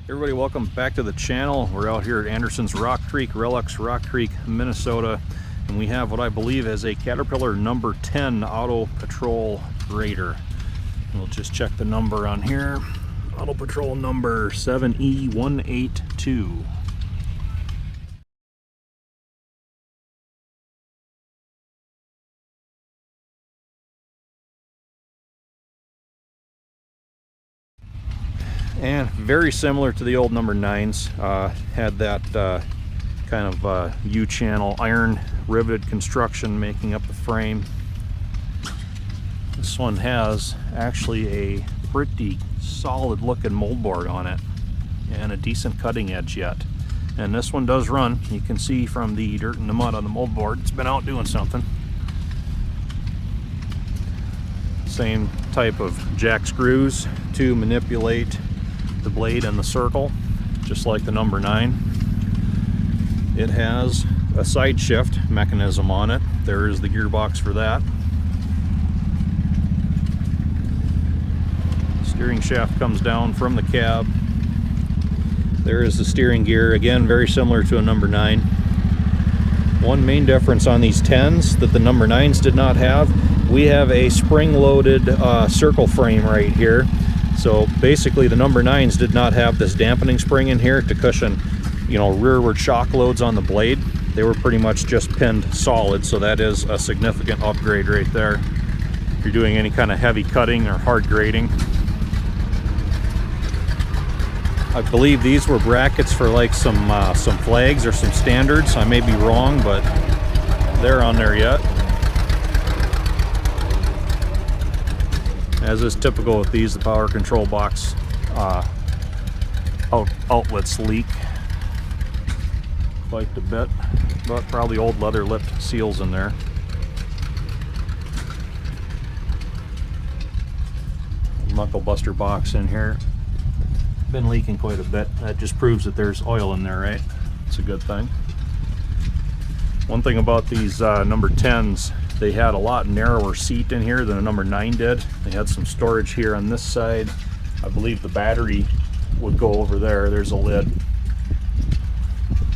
Everybody, welcome back to the channel. We're out here at Anderson's Rock Creek, Relics, Rock Creek, Minnesota, and we have what I believe is a Caterpillar No. 10 Auto Patrol grader. We'll just check the number on here. Auto Patrol number 7E182. And very similar to the old No. 9s, had that kind of U-channel iron riveted construction making up the frame. This one has actually a pretty solid looking moldboard on it and a decent cutting edge yet. And this one does run. You can see from the dirt and the mud on the moldboard, it's been out doing something. Same type of jack screws to manipulate the blade and the circle, just like the No. 9. It has a side shift mechanism on it. There is the gearbox for that. Steering shaft comes down from the cab. There is the steering gear, again very similar to a No. 9. One main difference on these 10s that the No. 9s did not have, we have a spring-loaded circle frame right here. So basically the No. 9s did not have this dampening spring in here to cushion, you know, rearward shock loads on the blade. They were pretty much just pinned solid, so that is a significant upgrade right there if you're doing any kind of heavy cutting or hard grading. I believe these were brackets for like some flags or some standards. I may be wrong, but they're on there yet. As is typical with these, the power control box outlets leak quite a bit, but probably old leather lipped seals in there. Knuckle buster box in here. Been leaking quite a bit. That just proves that there's oil in there, right? It's a good thing. One thing about these No. 10s, they had a lot narrower seat in here than a No. 9 did. They had some storage here on this side. I believe the battery would go over there. There's a lid.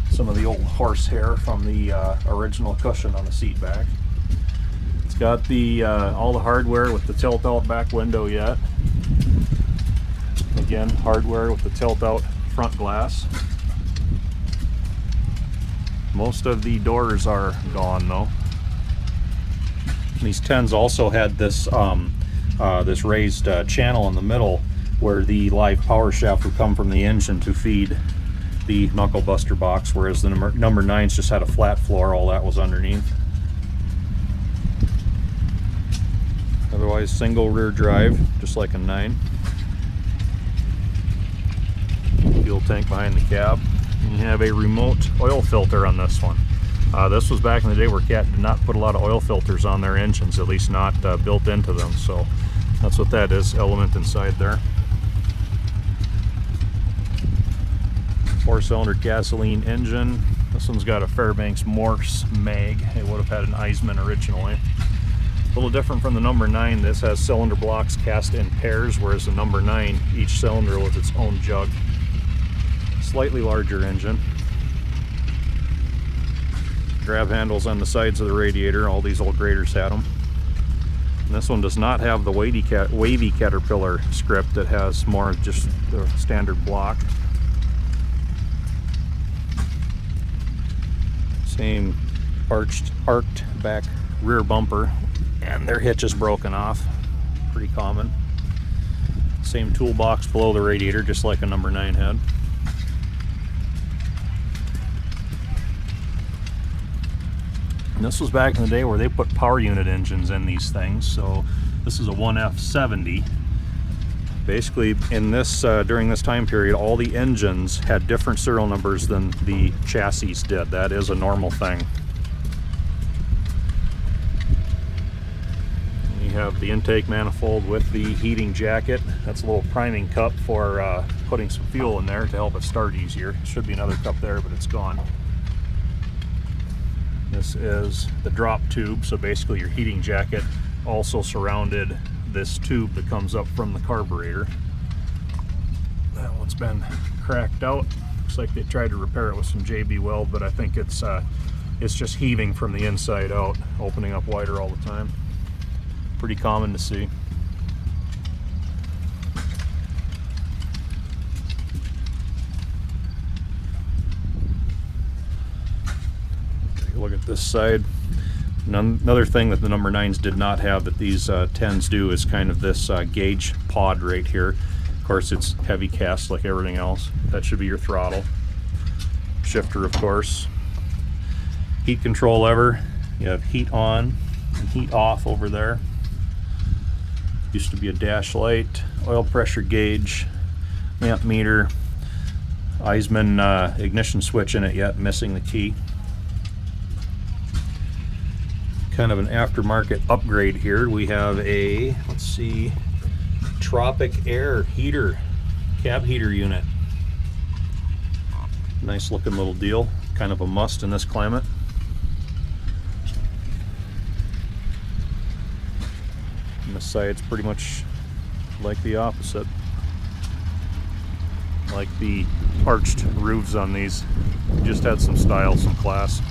Some of the old horsehair from the original cushion on the seat back. It's got the all the hardware with the tilt-out back window yet. Again, hardware with the tilt-out front glass. Most of the doors are gone though. These 10s also had this this raised channel in the middle where the live power shaft would come from the engine to feed the knuckle buster box, whereas the No. 9s just had a flat floor. All that was underneath. Otherwise, single rear drive, just like a 9. Fuel tank behind the cab. And you have a remote oil filter on this one. This was back in the day where Cat did not put a lot of oil filters on their engines, at least not built into them. So that's what that is, element inside there. 4-cylinder gasoline engine. This one's got a Fairbanks Morse mag. It would have had an Eisman originally. A little different from the No. 9. This has cylinder blocks cast in pairs, whereas the No. 9, each cylinder was its own jug. Slightly larger engine. Grab handles on the sides of the radiator. All these old graders had them. And this one does not have the wavy Caterpillar script. That has more just the standard block. Same arced back rear bumper, and their hitch is broken off. Pretty common. Same toolbox below the radiator, just like a No. 9 had. And this was back in the day where they put power unit engines in these things. So this is a 1F70. Basically, in this during this time period, all the engines had different serial numbers than the chassis did. That is a normal thing. You have the intake manifold with the heating jacket. That's a little priming cup for putting some fuel in there to help it start easier. Should be another cup there, but it's gone. This is the drop tube, so basically your heating jacket also surrounded this tube that comes up from the carburetor. That one's been cracked out. Looks like they tried to repair it with some JB weld, but I think it's just heaving from the inside out, opening up wider all the time. Pretty common to see. Take a look at this side. Another thing that the number 9s did not have that these 10s do is kind of this gauge pod right here. Of course, it's heavy cast like everything else. That should be your throttle. Shifter, of course. Heat control lever. You have heat on and heat off over there. Used to be a dash light, oil pressure gauge, amp meter, Eisman ignition switch in it yet, missing the key. Kind of an aftermarket upgrade here. We have a, let's see, Tropic Air heater, cab heater unit. Nice looking little deal, kind of a must in this climate. On this side it's pretty much like the opposite. Like the arched roofs on these. Just had some style, some class.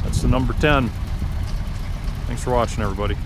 That's the number 10. Thanks for watching, everybody.